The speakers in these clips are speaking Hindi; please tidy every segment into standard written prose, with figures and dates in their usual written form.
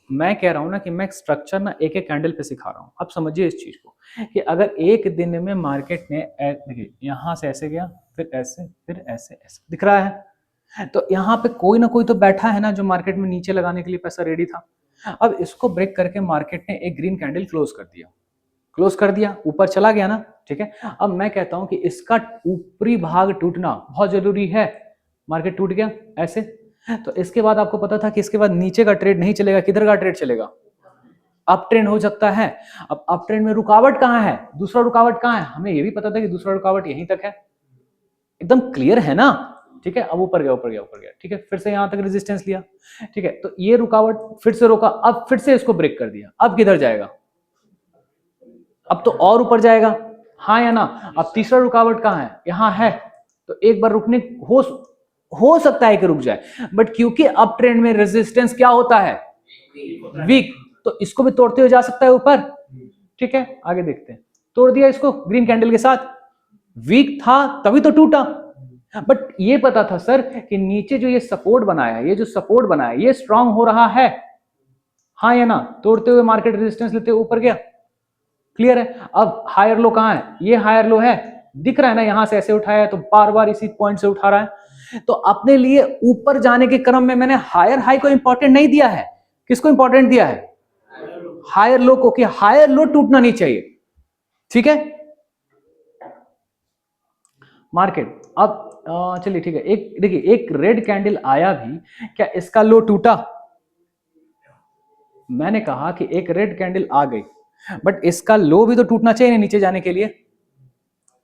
मैं कह रहा हूं ना कि मैं स्ट्रक्चर ना एक एक कैंडल पे सिखा रहा हूं। आप समझिए इस चीज को कि अगर एक दिन में मार्केट ने देखिए यहां से ऐसे गया, फिर ऐसे, फिर ऐसे, ऐसे दिख रहा है, तो यहाँ पे कोई ना कोई तो बैठा है ना जो मार्केट में नीचे लगाने के लिए पैसा रेडी था। अब इसको ब्रेक करके मार्केट ने एक ग्रीन कैंडल क्लोज कर दिया, क्लोज कर दिया, ऊपर चला गया ना, ठीक है। अब मैं कहता हूं कि इसका ऊपरी भाग टूटना बहुत जरूरी है। मार्केट टूट गया ऐसे, तो इसके बाद आपको पता था कि इसके बाद नीचे का ट्रेड नहीं चलेगा, किधर का ट्रेड चलेगा, अप ट्रेंड हो सकता है। अब अप ट्रेंड में रुकावट कहां है, दूसरा रुकावट कहां है, हमें यह भी पता था कि दूसरा रुकावट यहीं तक है, एकदम क्लियर है ना, ठीक है। अब ऊपर गया, ऊपर गया, ऊपर गया, ठीक है, फिर से यहां तक रेजिस्टेंस लिया, ठीक है, तो ये रुकावट फिर से रोका, अब फिर से इसको ब्रेक कर दिया, अब किधर जाएगा, अब तो और ऊपर जाएगा, हाँ या ना। अब तीसरा रुकावट कहां है, यहां है, तो एक बार रुकने हो सकता है कि रुक जाए, बट क्योंकि अप ट्रेंड में रेजिस्टेंस क्या होता है, वीक, तो इसको भी तोड़ते हुए जा सकता है ऊपर, ठीक है। आगे देखते हैं, तोड़ दिया इसको ग्रीन कैंडल के साथ, वीक था तभी तो टूटा, बट ये पता था सर कि नीचे जो ये सपोर्ट बनाया है, ये जो सपोर्ट बनाया है ये स्ट्रांग हो रहा है, हाँ या ना। तोड़ते हुए मार्केट रेजिस्टेंस लेते हुए ऊपर गया, क्लियर है। अब हायर लो कहां है, ये हायर लो है, दिख रहा है ना, यहां से ऐसे उठाया है तो बार बार इसी पॉइंट से उठा रहा है, तो अपने लिए ऊपर जाने के क्रम में मैंने हायर हाई को इंपॉर्टेंट नहीं दिया है, किसको इंपॉर्टेंट दिया है, हायर लो को, कि हायर लो टूटना नहीं चाहिए, ठीक है। मार्केट अब चलिए ठीक है, एक देखिए एक रेड कैंडल आया भी, क्या इसका लो टूटा, मैंने कहा कि एक रेड कैंडल आ गई, बट इसका लो भी तो टूटना चाहिए नीचे जाने के लिए,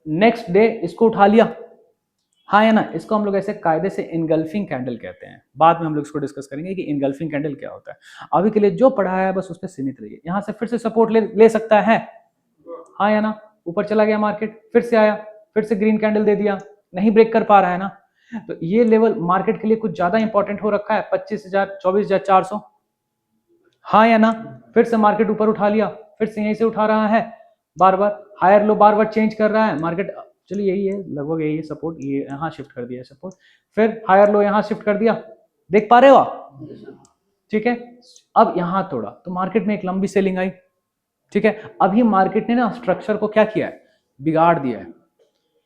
नेक्स्ट डे इसको उठा लिया, हाँ या ना। इसको हम लोग ऐसे कायदे से इनगल्फिंग कैंडल कहते हैं, बाद में हम लोग इसको डिस्कस करेंगे कि इनगल्फिंग कैंडल क्या होता है। अभी के लिए जो पढ़ा है बस उस पर सीमित रहिए। यहां से फिर से सपोर्ट ले सकता है, हाँ या ना। ऊपर चला गया मार्केट, फिर से आया, फिर से ग्रीन कैंडल दे दिया, नहीं ब्रेक कर पा रहा है ना, तो ये लेवल मार्केट के लिए कुछ ज्यादा इंपॉर्टेंट हो रखा है, 25,000 24,400, हाँ या ना। फिर से मार्केट ऊपर उठा लिया, फिर से यहीं से उठा रहा है, बार बार हायर लो बार बार चेंज कर रहा है मार्केट, चलिए यही है लगभग, यही है सपोर्ट, ये यहाँ शिफ्ट कर दिया सपोर्ट, फिर हायर लो यहाँ शिफ्ट कर दिया, देख पा रहे हो आप, ठीक है। अब यहां तोड़ा तो मार्केट में एक लंबी सेलिंग आई, ठीक है। अभी मार्केट ने ना स्ट्रक्चर को क्या किया है, बिगाड़ दिया है।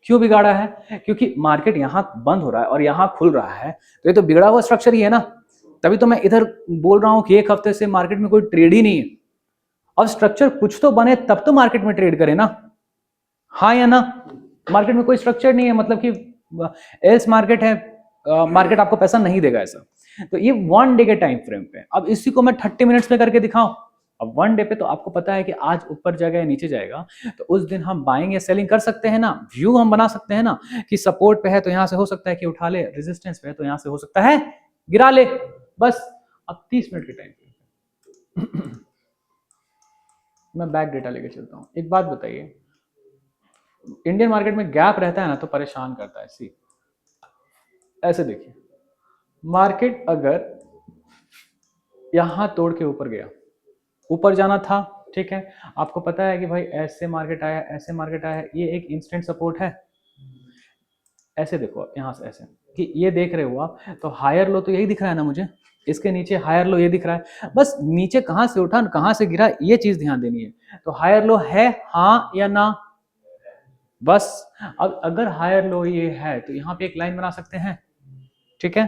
क्यों बिगाड़ा है, क्योंकि मार्केट यहां बंद हो रहा है और यहां खुल रहा है, तो ये तो बिगड़ा हुआ स्ट्रक्चर ही है ना, तभी तो मैं इधर बोल रहा हूं कि एक हफ्ते से मार्केट में कोई ट्रेड ही नहीं है। अब स्ट्रक्चर कुछ तो बने तब तो मार्केट में ट्रेड करे ना, हाँ या ना। मार्केट में कोई स्ट्रक्चर नहीं है, मतलब कि एल्स मार्केट है, मार्केट आपको पैसा नहीं देगा ऐसा। तो ये 1 डे के टाइम फ्रेम पे, अब इसी को मैं 30 मिनट्स में करके दिखाऊं। अब 1 डे पे तो आपको पता है कि आज ऊपर जाएगा या नीचे जाएगा, तो उस दिन हम बाइंग या सेलिंग कर सकते हैं ना, व्यू हम बना सकते हैं ना, कि सपोर्ट पे है तो यहां से हो सकता है कि उठा ले, रेजिस्टेंस पे है तो यहां से हो सकता है गिरा ले, बस। अब 30 मिनट के टाइम पे मैं बैक डेटा लेके चलता हूं। एक बात बताइए, इंडियन मार्केट में गैप रहता है ना तो परेशान करता है, सी ऐसे देखिए, मार्केट अगर यहां तोड़ के ऊपर गया, ऊपर जाना था, ठीक है, आपको पता है कि भाई ऐसे मार्केट आया, ऐसे मार्केट आया, ये एक इंस्टेंट सपोर्ट है, ऐसे देखो यहां से ऐसे, कि ये देख रहे हो आप, तो हायर लो तो यही दिख रहा है ना मुझे, इसके नीचे हायर लो ये दिख रहा है, बस नीचे कहां से उठा कहां से गिरा ये चीज ध्यान देनी है। तो हायर लो है, हाँ या ना, बस। अब अगर हायर लो ये है तो यहाँ पे एक लाइन बना सकते हैं, ठीक है।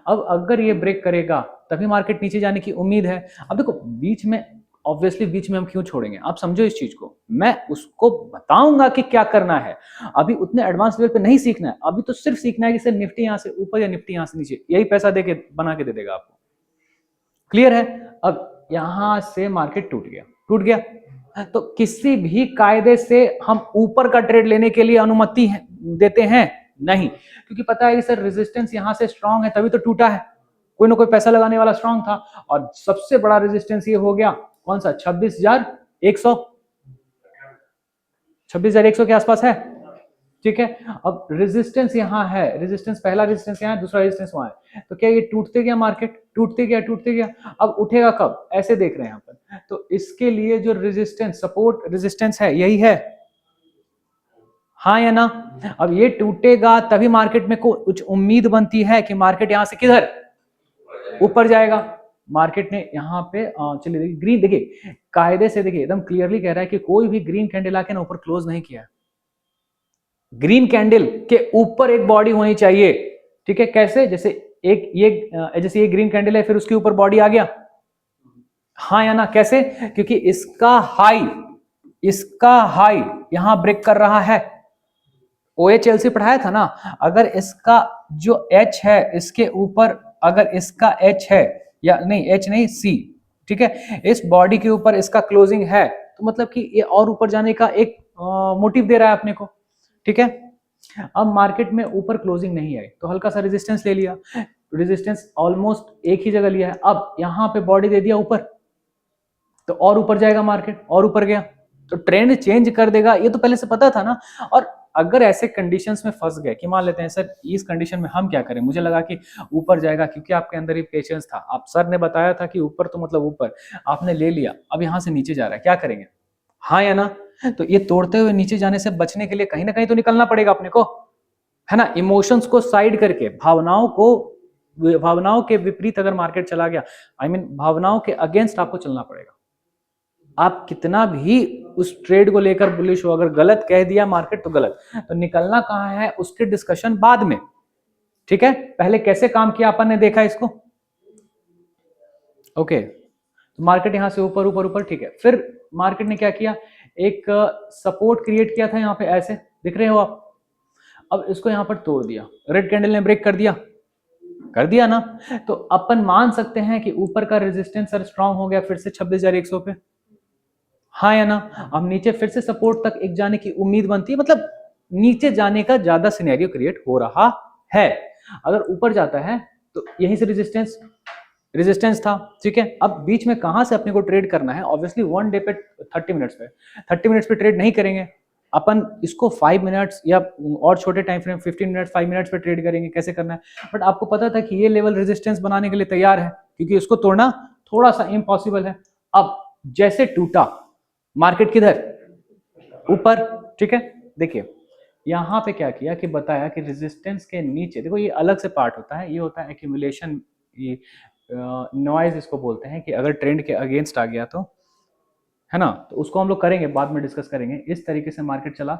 अब अगर ये ब्रेक करेगा तभी मार्केट नीचे जाने की उम्मीद है। अब देखो बीच में, ऑब्वियसली बीच में हम क्यों छोड़ेंगे, आप समझो इस चीज को, मैं उसको बताऊंगा कि क्या करना है, अभी उतने एडवांस लेवल पे नहीं सीखना है, अभी तो सिर्फ सीखना है कि सर निफ्टी यहां से ऊपर या निफ्टी यहां से नीचे, यही पैसा देके बना के दे देगा आपको, क्लियर है। अब यहां से मार्केट टूट गया, टूट गया, तो किसी भी कायदे से हम ऊपर का ट्रेड लेने के लिए अनुमति देते हैं नहीं, क्योंकि पता है कि सर रेजिस्टेंस यहां से स्ट्रांग है तभी तो टूटा है, कोई ना कोई पैसा लगाने वाला स्ट्रांग था, और सबसे बड़ा रेजिस्टेंस ये हो गया कौन सा, 26,100, 26,100 के आसपास है, ठीक है। अब रेजिस्टेंस यहां है, रेजिस्टेंस पहला रेजिस्टेंस यहां है, दूसरा रेजिस्टेंस वहां है, तो क्या ये टूटते गया मार्केट, टूटते गया टूटते गया, अब उठेगा कब, ऐसे देख रहे हैं यहाँ पर, तो इसके लिए जो रेजिस्टेंस सपोर्ट रेजिस्टेंस है यही है, हाँ या ना। अब ये टूटेगा तभी मार्केट में कुछ उम्मीद बनती है कि मार्केट यहां से किधर ऊपर जाएगा, मार्केट ने यहाँ पे चलिए देखिए ग्रीन, देखिए कायदे से देखिए एकदम क्लियरली कह रहा है कि कोई भी ग्रीन कैंडल आके ना ऊपर क्लोज नहीं किया। ग्रीन कैंडल के ऊपर एक बॉडी होनी चाहिए, ठीक है। कैसे? जैसे एक ये जैसे ये ग्रीन कैंडल है, फिर उसके ऊपर बॉडी आ गया, हाँ या ना? कैसे? क्योंकि इसका हाई यहां ब्रेक कर रहा है। OHLC पढ़ाया था ना, अगर इसका जो H है इसके ऊपर, अगर इसका H है, या नहीं H नहीं C, ठीक है, इस बॉडी के ऊपर इसका क्लोजिंग है, तो मतलब कि ये और ऊपर जाने का एक मोटिव दे रहा है अपने को, ठीक है। अब मार्केट में ऊपर क्लोजिंग नहीं आई तो हल्का सा रेजिस्टेंस ले लिया, रेजिस्टेंस ऑलमोस्ट एक ही जगह लिया है, अब यहां पे बॉडी दे दिया ऊपर, तो और ऊपर जाएगा मार्केट, और ऊपर गया तो ट्रेंड चेंज कर देगा, ये तो पहले से पता था ना। और अगर ऐसे कंडीशंस में फंस गए कि मान लेते हैं सर इस कंडीशन में हम क्या करें, मुझे लगा कि ऊपर जाएगा क्योंकि आपके अंदर ही पेशेंस था, आप सर ने बताया था कि ऊपर तो मतलब ऊपर, आपने ले लिया, अब यहां से नीचे जा रहा है, क्या करेंगे? हाँ या ना? तो ये तोड़ते हुए नीचे जाने से बचने के लिए कहीं ना कहीं तो निकलना पड़ेगा अपने को, है ना। इमोशंस को साइड करके, भावनाओं के विपरीत अगर मार्केट चला गया, आई मीन भावनाओं के अगेंस्ट आपको चलना पड़ेगा। आप कितना भी उस ट्रेड को लेकर बुलिश हो, अगर गलत कह दिया मार्केट तो गलत, तो निकलना कहां है उसके डिस्कशन बाद में, ठीक है। पहले कैसे काम किया अपन ने देखा इसको, ओके। तो मार्केट यहां से ऊपर ऊपर ऊपर, ठीक है। फिर मार्केट ने क्या किया, एक सपोर्ट क्रिएट किया था यहां पे, ऐसे दिख रहे हो आप। अब इसको यहां पर तोड़ दिया, रेड कैंडल ने ब्रेक कर दिया ना, तो अपन मान सकते हैं कि ऊपर का रेजिस्टेंस सर स्ट्रांग हो गया फिर से 26,100 पे, हाँ या ना? अब नीचे फिर से सपोर्ट तक एक जाने की उम्मीद बनती है, मतलब नीचे जाने का ज्यादा सिनेरियो क्रिएट हो रहा है। अगर ऊपर जाता है तो यहीं से रेजिस्टेंस था, ठीक है। अब बीच में कहां से अपने को ट्रेड करना है, ऑब्वियसली 1 डे पे 30 मिनट्स पे ट्रेड नहीं करेंगे अपन, इसको 5 मिनट्स या और छोटे टाइम फ्रेम 15 मिनट्स 5 मिनट्स पे ट्रेड करेंगे, कैसे करना है। बट आपको पता था कि ये लेवल रेजिस्टेंस बनाने के लिए तैयार है, क्योंकि इसको तोड़ना थोड़ा सा इम्पॉसिबल है। अब जैसे टूटा मार्केट, किधर? ऊपर, ठीक है। देखिए यहां पे क्या किया कि बताया कि रेजिस्टेंस के नीचे, देखो ये अलग से पार्ट होता है, ये होता है एक्यूमुलेशन, ये नॉइज इसको बोलते हैं, कि अगर ट्रेंड के अगेंस्ट आ गया तो, है ना, तो उसको हम लोग करेंगे बाद में, डिस्कस करेंगे। इस तरीके से मार्केट चला,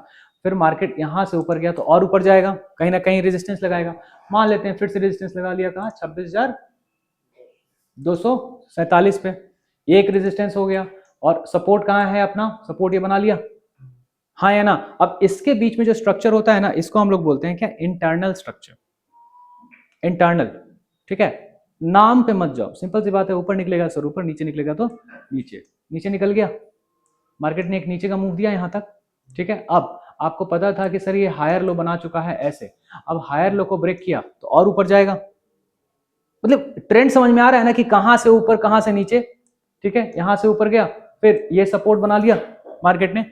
फिर मार्केट यहां से ऊपर गया तो और ऊपर जाएगा, कहीं ना कहीं रेजिस्टेंस लगाएगा, मान लेते हैं फिर से रेजिस्टेंस लगा लिया, कहाँ? 26,247 पे, ये एक रेजिस्टेंस हो गया। और सपोर्ट कहाँ है अपना, सपोर्ट ये बना लिया, हाँ या ना? अब इसके बीच में जो स्ट्रक्चर होता है ना, इसको हम लोग बोलते हैं क्या? इंटरनल स्ट्रक्चर, इंटरनल, ठीक है। नाम पे मत जाओ, सिंपल सी बात है, ऊपर निकलेगा सर ऊपर, नीचे निकलेगा तो नीचे, नीचे निकल गया, मार्केट ने एक नीचे का मूव दिया यहां तक, ठीक है। अब आपको पता था कि सर ये हायर लो बना चुका है ऐसे, अब हायर लो को ब्रेक किया तो और ऊपर जाएगा, मतलब ट्रेंड समझ में आ रहा है ना कि कहां से ऊपर कहां से नीचे, ठीक है। यहां से ऊपर गया, फिर ये सपोर्ट बना लिया मार्केट ने,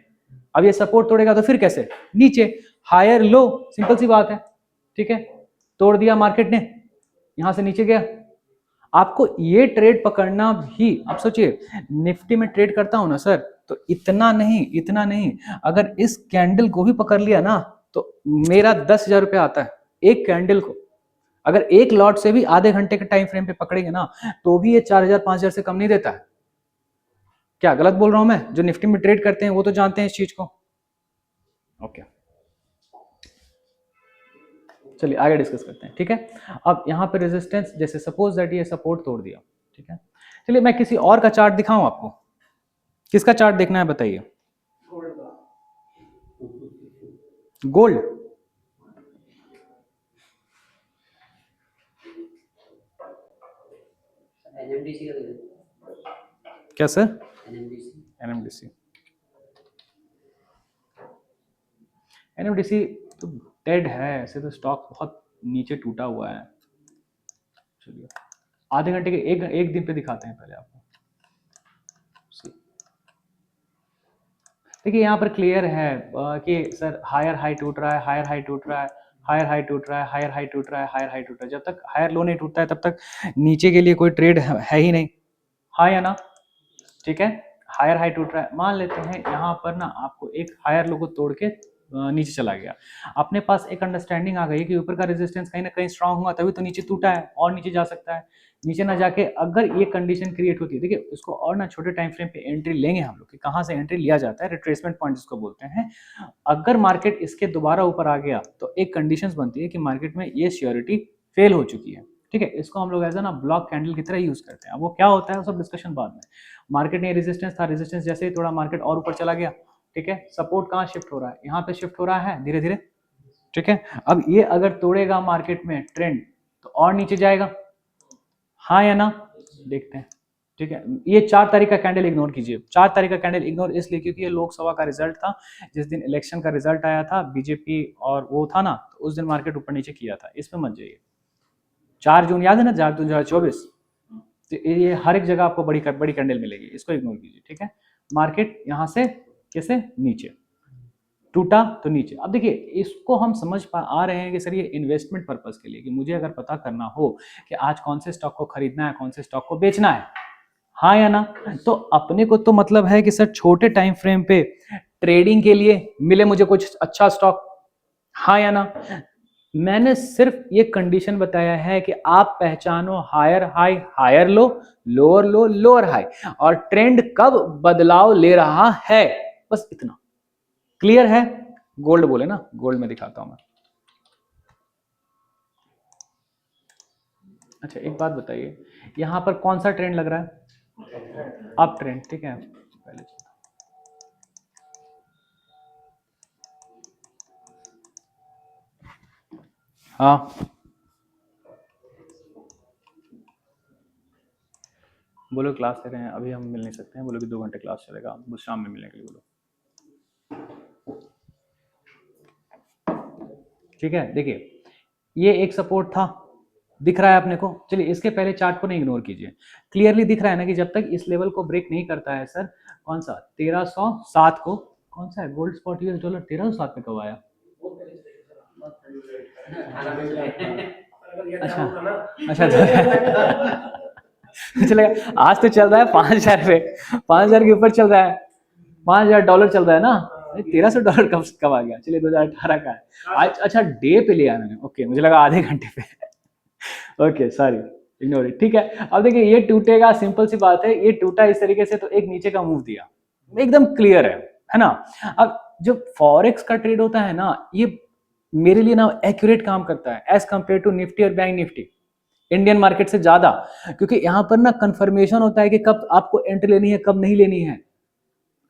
अब ये सपोर्ट तोड़ेगा तो फिर कैसे? नीचे, हायर लो, सिंपल सी बात है, ठीक है। तोड़ दिया मार्केट ने, यहां से नीचे गया। आपको ये ट्रेड पकड़ना भी, आप सोचिए निफ्टी में ट्रेड करता हूं ना सर, तो इतना नहीं, अगर इस कैंडल को भी पकड़ लिया ना तो मेरा 10,000 रुपया आता है एक कैंडल को। अगर एक लॉट से भी आधे घंटे के टाइम फ्रेम पे पकड़ेंगे ना, तो भी ये 4,000 5,000 से कम नहीं देता है। क्या गलत बोल रहा हूं मैं? जो निफ्टी में ट्रेड करते हैं वो तो जानते हैं इस चीज को, ओके। चलिए आगे डिस्कस करते हैं, ठीक है। अब यहाँ पे रेजिस्टेंस, जैसे सपोज दैट ये सपोर्ट तोड़ दिया, ठीक है। चलिए मैं किसी और का चार्ट दिखाऊं आपको, किसका चार्ट देखना है बताइए? गोल्ड, क्या सर? एनएमडीसी, एनएमडीसी तो डेड है ऐसे, तो स्टॉक बहुत नीचे टूटा हुआ है। चलिए आधे घंटे के एक दिन पे दिखाते हैं पहले आपको। देखिए यहाँ पर क्लियर है कि सर हायर हाई टूट रहा है, हायर हाई टूट रहा है, हायर हाई टूट रहा है, हायर हाई टूट रहा है, हायर हाई टूट रहा है। जब तक हायर लो नहीं टूटता है तब तक नीचे के लिए कोई ट्रेड है ही नहीं, हाँ या ना? ठीक है, हायर हाई टूट रहा है, मान लेते हैं यहाँ पर ना आपको एक हायर लो को तोड़ के नीचे चला गया, अपने पास एक अंडरस्टैंडिंग आ गई कि ऊपर का रेजिस्टेंस कहीं ना कहीं स्ट्रांग हुआ तभी तो नीचे टूटा है और नीचे जा सकता है। नीचे ना जाके अगर ये कंडीशन क्रिएट होती है, देखिए इसको और ना छोटे टाइम फ्रेम पे एंट्री लेंगे हम लोग कि कहाँ से एंट्री लिया जाता है, रिट्रेसमेंट पॉइंट जिसको बोलते हैं। अगर मार्केट इसके दोबारा ऊपर आ गया तो एक कंडीशंस बनती है कि मार्केट में ये श्योरिटी फेल हो चुकी है, ठीक है। इसको हम लोग एज ना ब्लॉक कैंडल की तरह यूज करते हैं। अब वो क्या होता है वो सब डिस्कशन बाद में। मार्केट में रेजिस्टेंस था, रेजिस्टेंस जैसे ही थोड़ा मार्केट और ऊपर चला गया, ठीक है, सपोर्ट कहाँ शिफ्ट हो रहा है, यहाँ पे शिफ्ट हो रहा है धीरे धीरे, ठीक है। अब ये अगर तोड़ेगा मार्केट में ट्रेंड तो और नीचे जाएगा, हाँ या ना, देखते हैं, ठीक है। ये 4 तारीख का कैंडल इग्नोर कीजिए। 4 तारीख का कैंडल इग्नोर इसलिए क्योंकि ये लोकसभा का रिजल्ट था, जिस दिन इलेक्शन का रिजल्ट आया था बीजेपी और वो था ना, तो उस दिन मार्केट ऊपर नीचे किया था, इसमें मत जाइए। 4 जून याद है ना, 4 जून 2024, तो ये हर एक जगह आपको बड़ी बड़ी कैंडल मिलेगी, इसको इग्नोर कीजिए, ठीक है। मार्केट यहाँ से कैसे नीचे टूटा तो नीचे। अब देखिए इसको हम समझ आ रहे हैं कि सर ये इन्वेस्टमेंट पर्पस के लिए, कि मुझे अगर पता करना हो कि आज कौन से स्टॉक को खरीदना है, कौन से स्टॉक को बेचना है, हाँ या ना, तो अपने को तो मतलब है कि सर छोटे टाइम फ्रेम पे ट्रेडिंग के लिए मिले मुझे कुछ अच्छा स्टॉक, हाँ या ना। मैंने सिर्फ ये कंडीशन बताया है कि आप पहचानो higher high higher low, lower low lower high, और ट्रेंड कब बदलाव ले रहा है, बस इतना क्लियर है। गोल्ड बोले ना, गोल्ड में दिखाता हूं मैं। अच्छा एक बात बताइए, यहां पर कौन सा ट्रेंड लग रहा है, अप ट्रेंड, ठीक है। पहले हाँ बोलो क्लास ले रहे हैं, अभी हम मिल नहीं सकते हैं, बोलो कि 2 घंटे क्लास चलेगा, बस शाम में मिलने के लिए बोलो, ठीक है। देखिए ये एक सपोर्ट था, दिख रहा है अपने को, चलिए इसके पहले चार्ट को नहीं इग्नोर कीजिए, क्लियरली दिख रहा है ना कि जब तक इस लेवल को ब्रेक नहीं करता है सर, कौन सा 1307 को, कौन सा है गोल्ड स्पॉट यूएस डॉलर 1307 पे कब आया, अच्छा अच्छा चलेगा, आज तो चल रहा है 5,000 पे, 5,000 के ऊपर चल रहा है, $5,000 चल रहा है ना, $1,300 कब कब आ गया, चलिए 2018 का है आज, अच्छा डे पे लिया मैंने, ओके मुझे लगा आधे घंटे पे ओके सॉरी इग्नोर इट, ठीक है। अब देखिए ये टूटेगा, सिंपल सी बात है, ये टूटा इस तरीके से तो एक नीचे का मूव दिया, एकदम क्लियर है ना। अब जो फॉरेक्स का ट्रेड होता है ना, ये मेरे लिए ना एक्यूरेट काम करता है एज कंपेयर टू निफ्टी और बैंक निफ्टी, इंडियन मार्केट से ज्यादा, क्योंकि यहां पर ना कंफर्मेशन होता है कि कब आपको एंट्री लेनी है कब नहीं लेनी है।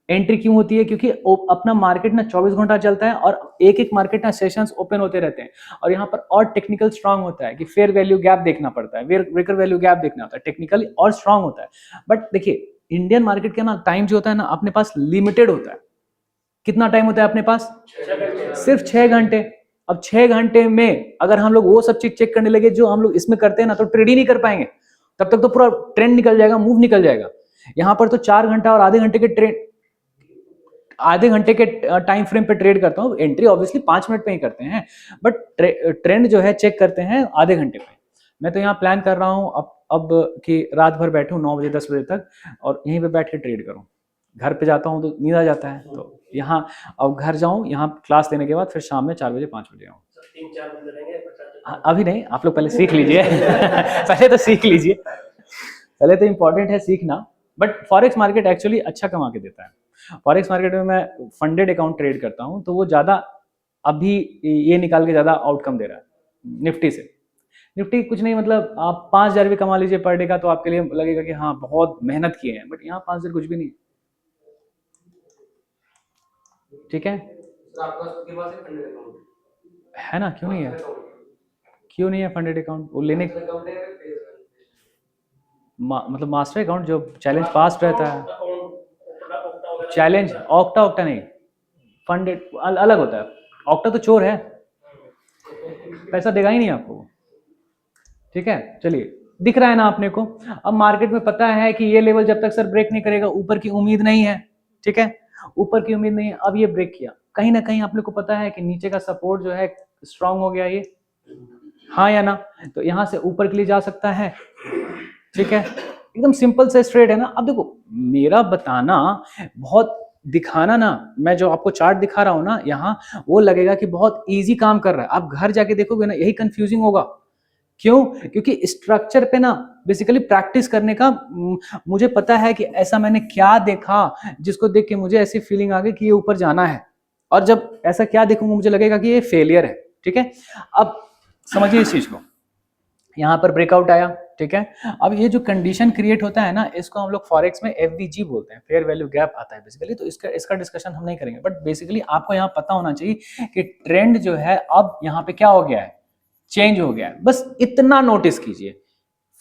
एंट्री क्यों होती है, क्योंकि अपना मार्केट ना 24 घंटा चलता है और एक एक मार्केट ना सेशंस ओपन होते रहते हैं, और यहाँ पर और टेक्निकल स्ट्रांग होता है कि फेयर वैल्यू गैप देखना पड़ता है, वेकर वैल्यू गैप देखना होता है, टेक्निकली और स्ट्रांग होता है। बट देखिए इंडियन मार्केट का ना टाइम जो होता है ना अपने पास लिमिटेड होता है। कितना टाइम होता है अपने पास, सिर्फ 6 घंटे। अब 6 घंटे में अगर हम लोग वो सब चीज चेक करने लगे जो हम लोग इसमें करते हैं ना, तो ट्रेड ही नहीं कर पाएंगे, तब तक तो पूरा ट्रेंड निकल जाएगा, मूव निकल जाएगा। यहाँ पर तो 4 घंटा और आधे घंटे के ट्रेड, आधे घंटे के टाइम फ्रेम पे ट्रेड करता हूँ, एंट्री ऑब्वियसली 5 मिनट पे ही करते हैं, बट ट्रेंड जो है चेक करते हैं आधे घंटे पे। मैं तो यहाँ प्लान कर रहा हूँ अब कि रात भर बैठूं 9 बजे 10 बजे तक और यहीं पे बैठ के ट्रेड करूँ। घर पे जाता हूँ तो नींद आ जाता है, तो यहाँ अब घर जाऊँ, यहाँ क्लास लेने के बाद फिर शाम में 4 बजे 5 बजे आऊँ। अभी नहीं, आप लोग पहले सीख लीजिए पहले तो सीख लीजिए, पहले तो इम्पोर्टेंट है सीखना। बट फॉरेक्स मार्केट एक्चुअली अच्छा कमा के देता है। फॉरेक्स मार्केट में मैं फंडेड अकाउंट ट्रेड करता हूँ, तो वो ज़्यादा अभी ये निकाल के ज़्यादा आउटकम दे रहा है निफ्टी से। निफ्टी कुछ नहीं, मतलब आप 5,000 भी कमा लीजिए पर डे का, तो आपके लिए लगेगा कि हाँ बहुत मेहनत किए हैं, बट यहाँ 5,000 कुछ भी नहीं, ठीक है। है ना, क्यों नहीं है, क्यों नहीं है फंडेड अकाउंट, वो लेने मतलब मास्टर अकाउंट जो चैलेंज पास रहता है, चैलेंज ऑक्टा ऑक्टा नहीं, फंडेड अलग होता है। ऑक्टा तो चोर है, पैसा देगा ही नहीं आपको, ठीक है। चलिए दिख रहा है ना अपने को, अब मार्केट में पता है कि ये लेवल जब तक सर ब्रेक नहीं करेगा ऊपर की उम्मीद नहीं है, ठीक है, ऊपर की उम्मीद नहीं है। अब ये ब्रेक किया, कहीं ना कहीं आप लोग को पता है कि नीचे का सपोर्ट जो है स्ट्रांग हो गया ये, हाँ या ना, तो यहां से ऊपर के लिए जा सकता है, ठीक है। एकदम सिंपल से स्ट्रेट है ना। अब देखो मेरा बताना बहुत, दिखाना ना, मैं जो आपको चार्ट दिखा रहा हूं ना यहाँ, वो लगेगा कि बहुत इजी काम कर रहा है, आप घर जाके देखोगे ना यही कंफ्यूजिंग होगा क्यों? क्योंकि स्ट्रक्चर पे ना बेसिकली प्रैक्टिस करने का मुझे पता है कि ऐसा मैंने क्या देखा जिसको देख के मुझे ऐसी फीलिंग आ गई कि ये ऊपर जाना है, और जब ऐसा क्या देखूंगा मुझे लगेगा कि ये फेलियर है। ठीक है, अब समझिए इस चीज को, यहां पर ब्रेकआउट आया, ठीक है। अब ये जो कंडीशन क्रिएट होता है ना, इसको हम लोग फॉरेक्स में एफवीजी बोलते हैं, फेयर वैल्यू गैप आता है बेसिकली। तो इसका डिस्कशन हम नहीं करेंगे, बट बेसिकली आपको यहाँ पता होना चाहिए कि ट्रेंड जो है अब यहाँ पे क्या हो गया है, चेंज हो गया है। बस इतना नोटिस कीजिए,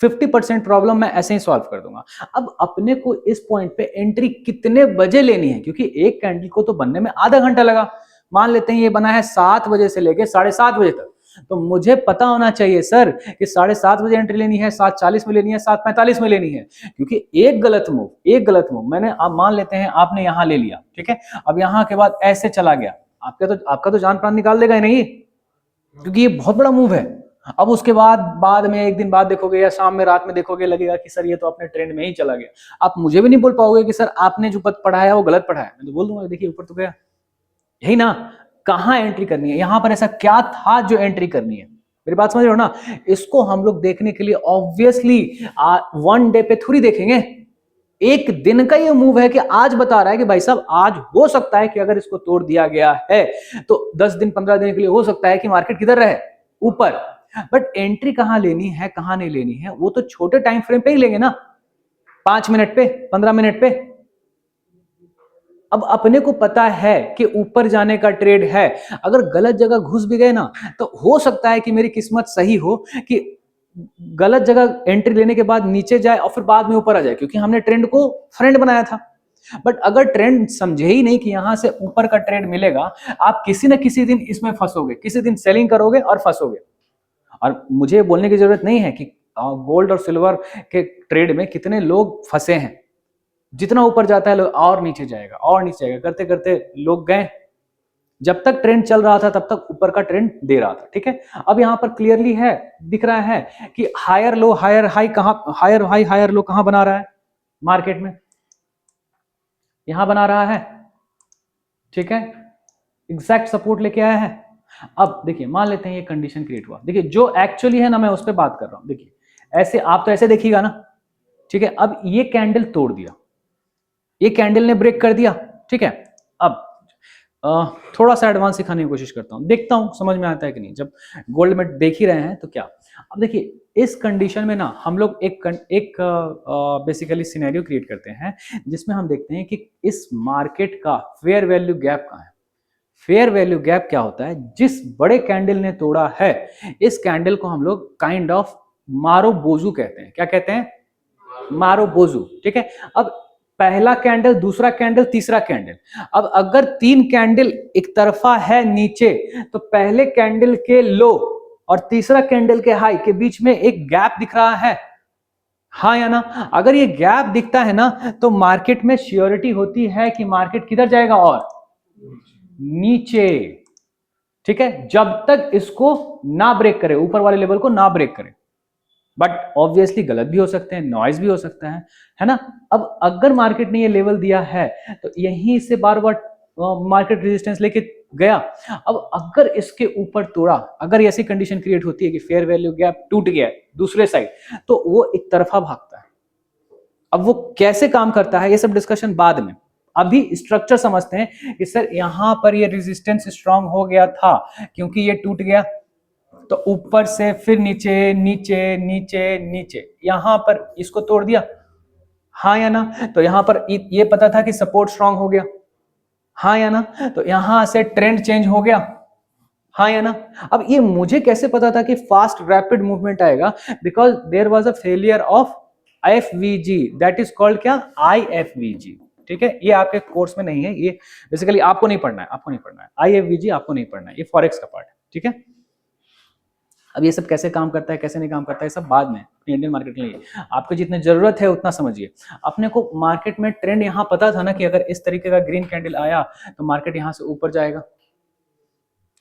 50% प्रॉब्लम मैं ऐसे ही सॉल्व कर दूंगा। अब अपने को इस पॉइंट पे एंट्री कितने बजे लेनी है, क्योंकि एक कैंडल को तो बनने में आधा घंटा लगा। मान लेते हैं ये बना है 7 बजे से लेके 7:30 बजे तक, तो मुझे पता होना चाहिए सर कि 7:30 बजे एंट्री लेनी है, 7:40 में लेनी है, 7:45 में लेनी है। क्योंकि एक गलत मूव मैंने, आप मान लेते हैं आपने यहां ले लिया, ठीक है, अब यहां के बाद ऐसे चला गया, आपका तो जान प्राण निकाल देगा ही नहीं, क्योंकि ये बहुत बड़ा मूव है। अब उसके बाद में एक दिन बाद देखोगे या शाम में रात में देखोगे, लगेगा कि सर ये तो अपने ट्रेंड में ही चला गया। आप मुझे भी नहीं बोल पाओगे कि सर आपने जो पद पढ़ाया वो गलत पढ़ाया, मैं तो बोल दूंगा देखिए ऊपर तो गया। यही ना, कहां एंट्री करनी है, यहां पर ऐसा क्या था जो एंट्री करनी है, मेरी बात समझ रहे हो ना। इसको हम लोग देखने के लिए ऑब्वियसली 1 डे पे थोड़ी देखेंगे, एक दिन का ये मूव है कि आज बता रहा है कि भाई साहब आज हो सकता है कि अगर इसको तोड़ दिया गया है तो 10 दिन 15 दिन के लिए हो सकता है कि मार्केट किधर रहे, ऊपर। बट एंट्री कहां लेनी है कहां नहीं लेनी है वो तो छोटे टाइम फ्रेम पे ही लेंगे ना, 5 मिनट पे, 15 मिनट पे। अब अपने को पता है कि ऊपर जाने का ट्रेड है, अगर गलत जगह घुस भी गए ना तो हो सकता है कि मेरी किस्मत सही हो कि गलत जगह एंट्री लेने के बाद नीचे जाए और फिर बाद में ऊपर आ जाए, क्योंकि हमने ट्रेंड को फ्रेंड बनाया था। बट अगर ट्रेंड समझे ही नहीं कि यहां से ऊपर का ट्रेड मिलेगा, आप किसी न किसी दिन इसमें फंसोगे, किसी दिन सेलिंग करोगे और फंसोगे। और मुझे बोलने की जरूरत नहीं है कि गोल्ड और सिल्वर के ट्रेड में कितने लोग फंसे हैं, जितना ऊपर जाता है लोग और नीचे जाएगा और नीचे जाएगा करते करते लोग गए। जब तक ट्रेंड चल रहा था तब तक ऊपर का ट्रेंड दे रहा था, ठीक है। अब यहां पर क्लियरली है, दिख रहा है कि हायर लो हायर हाई कहां, हायर हाई हायर लो कहां बना रहा है मार्केट में, यहां बना रहा है, ठीक है, एग्जैक्ट सपोर्ट लेके आया है। अब देखिए मान लेते हैं ये कंडीशन क्रिएट हुआ, देखिए जो एक्चुअली है ना मैं उस पर बात कर रहा हूं। देखिए ऐसे आप तो ऐसे देखिएगा ना, ठीक है। अब ये कैंडल तोड़ दिया, ये कैंडल ने ब्रेक कर दिया, ठीक है। अब थोड़ा सा एडवांस सिखाने की कोशिश करता हूं, देखता हूं समझ में आता है कि नहीं। जब गोल्ड में देख ही रहे हैं तो क्या, अब देखिए इस कंडीशन में ना हम लोग एक बेसिकली सिनेरियो क्रिएट करते हैं जिसमें हम देखते हैं कि इस मार्केट का फेयर वैल्यू गैप कहां है। फेयर वैल्यू गैप क्या होता है, जिस बड़े कैंडल ने तोड़ा है इस कैंडल को हम लोग काइंड ऑफ मारो बोजू कहते हैं। क्या कहते हैं? मारो बोजू, ठीक है। अब पहला कैंडल, दूसरा कैंडल, तीसरा कैंडल, अब अगर 3 कैंडल एक तरफा है नीचे तो पहले कैंडल के लो और तीसरा कैंडल के हाई के बीच में एक गैप दिख रहा है, हाँ या ना। अगर ये गैप दिखता है ना तो मार्केट में श्योरिटी होती है कि मार्केट किधर जाएगा, और नीचे, ठीक है, जब तक इसको ना ब्रेक करे, ऊपर वाले लेवल को ना ब्रेक करे। बट ऑब्वियसली गलत भी हो सकते हैं, नॉइज भी हो सकता है ना। अब अगर मार्केट ने ये लेवल दिया है तो यहीं से बार बार मार्केट रेजिस्टेंस लेके गया। अब अगर इसके ऊपर तोड़ा, अगर ऐसी कंडीशन क्रिएट होती है कि फेयर वैल्यू गैप टूट गया दूसरे साइड, तो वो एक तरफा भागता है। अब वो कैसे काम करता है ये सब डिस्कशन बाद में, अभी स्ट्रक्चर समझते हैं कि सर यहां पर ये रेजिस्टेंस स्ट्रांग हो गया था क्योंकि ये टूट गया, तो ऊपर से फिर नीचे नीचे नीचे नीचे, यहां पर इसको तोड़ दिया, हाँ या ना। तो यहां पर ये पता था कि सपोर्ट स्ट्रांग हो गया, हाँ या ना। तो यहां से ट्रेंड चेंज हो गया, हाँ या ना। अब ये मुझे कैसे पता था कि फास्ट रैपिड मूवमेंट आएगा, because there was a failure of FVG, that is called क्या, आईएफवीजी, ठीक है। ये आपके कोर्स में नहीं है, ये बेसिकली आपको नहीं पढ़ना है, आपको नहीं पढ़ना है आईएफवीजी, आपको नहीं पढ़ना है, ये फॉरेक्स का पार्ट है, ठीक है। अब ये सब कैसे काम करता है कैसे नहीं काम करता है सब बाद में, इंडियन मार्केट के लिए आपको जितनी जरूरत है उतना समझिए। अपने को मार्केट में ट्रेंड यहां पता था ना कि अगर इस तरीके का ग्रीन कैंडल आया तो मार्केट यहां से ऊपर जाएगा,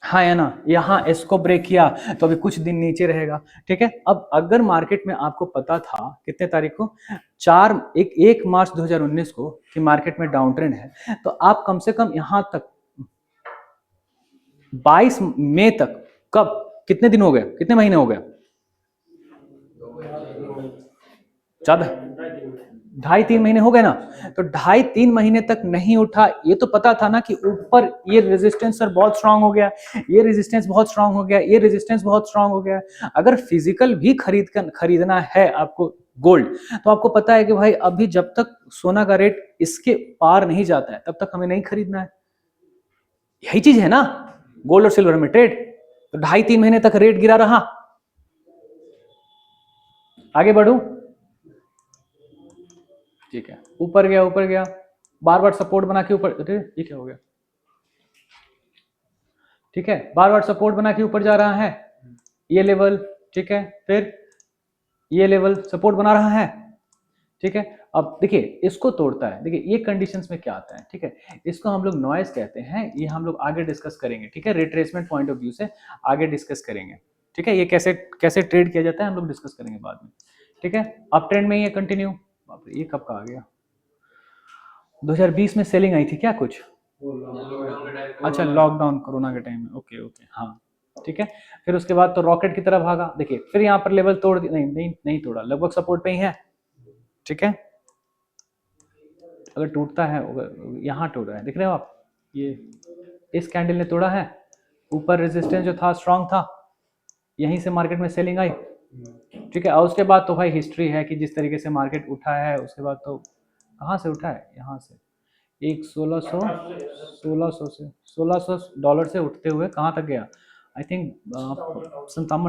हाँ है ना। यहां इसको ब्रेक किया तो अभी कुछ दिन नीचे रहेगा, ठीक है। अब अगर मार्केट में आपको पता था कितने तारीख को, 1 मार्च 2019 को कि मार्केट में डाउन ट्रेंड है, तो आप कम से कम यहां तक 22 मई तक, कब, कितने दिन हो गए, कितने महीने हो गए, ज्यादा 2.5-3 महीने हो गए ना, तो 2.5-3 महीने तक नहीं उठा, ये तो पता था ना कि ऊपर ये रेजिस्टेंस सर बहुत स्ट्रांग हो गया, ये रेजिस्टेंस बहुत स्ट्रांग हो गया, ये रेजिस्टेंस बहुत स्ट्रांग हो गया। अगर फिजिकल भी खरीदना है आपको गोल्ड, तो आपको पता है कि भाई अभी जब तक सोना का रेट इसके पार नहीं जाता है तब तक हमें नहीं खरीदना है। यही चीज है ना गोल्ड और सिल्वर में ट्रेड। तो 2.5-3 महीने तक रेट गिरा रहा। आगे बढ़ू, ठीक है, ऊपर गया ऊपर गया, बार बार सपोर्ट बना के ऊपर, अरे ये क्या हो गया, ठीक है, बार बार सपोर्ट बना के ऊपर जा रहा है, ये लेवल, ठीक है, फिर ये लेवल सपोर्ट बना रहा है, ठीक है। अब देखिए इसको तोड़ता है, देखिए ये कंडीशंस में क्या आता है, ठीक है, इसको हम लोग नॉइज कहते हैं, ये हम लोग आगे डिस्कस करेंगे, ठीक है, रिट्रेसमेंट पॉइंट ऑफ व्यू से आगे डिस्कस करेंगे, ठीक है, ये कैसे कैसे ट्रेड किया जाता है हम लोग डिस्कस करेंगे बाद में, ठीक है। अप ट्रेंड में ये कंटिन्यू, बाप रे, ये कब का आ गया, 2020 में सेलिंग आई थी क्या कुछ, अच्छा लॉकडाउन कोरोना के टाइम में, ओके ओके, हाँ, ठीक है। फिर उसके बाद तो रॉकेट की तरह भागा, देखिए फिर यहाँ पर लेवल तोड़ नहीं नहीं नहीं तोड़ा, लगभग सपोर्ट पे ही है, ठीक है। अगर टूटता है, यहाँ टूट रहा है, दिख रहे हो आप, ये इस कैंडल ने तोड़ा है, ऊपर रेजिस्टेंस जो था स्ट्रांग था, यहीं से मार्केट में सेलिंग आई, ठीक है। और उसके बाद तो भाई हिस्ट्री है कि जिस तरीके से मार्केट उठा है, उसके बाद तो कहाँ से उठा है, यहाँ से एक 1600 से $1600 से उठते हुए कहाँ तक गया, आई थिंक 57